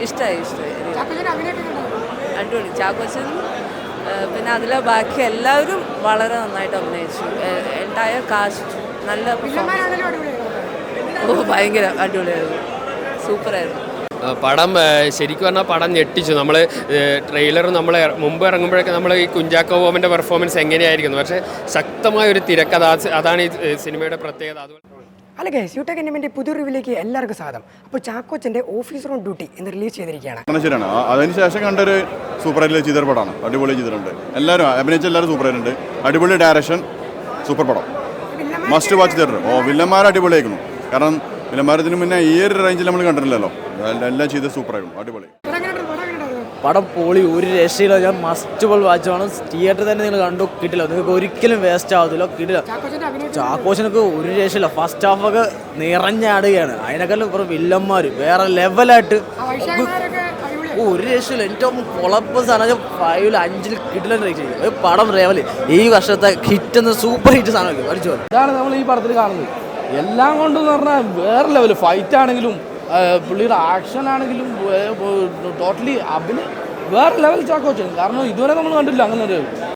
ഇഷ്ടമായി അടിപൊളി. ചാക്കോച്ചൻ പിന്നെ അതിലെ ബാക്കി എല്ലാവരും വളരെ നന്നായിട്ട് അഭിനയിച്ചു. എൻറ്റയർ കാസ്റ്റ് നല്ല ഭയങ്കര അടിപൊളിയായിരുന്നു, സൂപ്പറായിരുന്നു. പടം ശരിക്കും പറഞ്ഞാൽ പടം ഞെട്ടിച്ചു. നമ്മൾ ട്രെയിലർ നമ്മൾ മുമ്പ് ഇറങ്ങുമ്പോഴൊക്കെ നമ്മൾ ഈ കുഞ്ചാക്കോ ബോബൻ്റെ പെർഫോമൻസ് എങ്ങനെയായിരിക്കുന്നു, പക്ഷേ ശക്തമായ ഒരു തിരക്കഥ, അതാണ് ഈ സിനിമയുടെ പ്രത്യേകത. അതുപോലെ അല്ല ഗൈസ്, യൂട്യൂബ് എൻ്റെമെൻ്റെ പുതിയ റിവ്യൂലേക്ക് എല്ലാവർക്കും സ്വാഗതം. അപ്പോൾ ചാക്കോച്ചൻ്റെ ഓഫീസർ ഓൺ ഡ്യൂട്ടി എന്ന് റിലീസ് ചെയ്തിരിക്കുകയാണ്. ശരിയാണ്, അതിനുശേഷം കണ്ടൊരു സൂപ്പറായിട്ട് ചെയ്തൊരു പടമാണ്. അടിപൊളി ചെയ്തിട്ടുണ്ട്, എല്ലാവരും അഭിനയിച്ച എല്ലാവരും സൂപ്പറായിട്ടുണ്ട്. അടിപൊളി ഡയറക്ഷൻ, സൂപ്പർ പടം, മസ്റ്റ് വാച്ച് തിയേറ്റർ. വില്ലന്മാർ അടിപൊളിയായിരുന്നു. കാരണം വില്ലന്മാരത്തിന് മുന്നേ ഈ ഒരു റേഞ്ചിൽ നമ്മൾ കണ്ടിട്ടില്ലല്ലോ, എല്ലാം ചെയ്ത് സൂപ്പറായിരുന്നു, അടിപൊളി പടം. പൊളി, ഒരു രക്ഷയില്ല. ഞാൻ മസ്റ്റ് ബോൾ വാച്ചാണ്. തിയേറ്ററിൽ തന്നെ നിങ്ങൾ കണ്ടു, കിട്ടില്ല, നിങ്ങൾക്ക് ഒരിക്കലും വേസ്റ്റ് ആവത്തില്ല, കിട്ടില്ല. ചാക്കോച്ചനൊക്കെ ഒരു രക്ഷയില്ല. ഫസ്റ്റ് ഹാഫൊക്കെ നിറഞ്ഞാടുകയാണ്. അതിനേക്കാളും കുറേ വില്ലന്മാർ വേറെ ലെവലായിട്ട് ഒരു രക്ഷയില്ല. ഏറ്റവും കുളപ്പ് സാധനം 5ൽ 5ൽ കിട്ടില്ല ചെയ്യും പടം. ലെവല് ഈ വർഷത്തെ ഹിറ്റ് എന്ന് സൂപ്പർ ഹിറ്റ് സാധനം പഠിച്ചോ. ഇതാണ് നമ്മൾ ഈ പടത്തിൽ കാണുന്നത്. എല്ലാം കൊണ്ടെന്ന് പറഞ്ഞാൽ വേറെ ലെവല്. ഫൈറ്റ് ആണെങ്കിലും പുള്ളിയുടെ ആക്ഷൻ ആണെങ്കിലും ടോട്ടലി വേറെ ലെവൽ ചാക്കോച്ചൻ. കാരണം ഇതുവരെ നമ്മൾ കണ്ടില്ല അങ്ങനെ ഒരു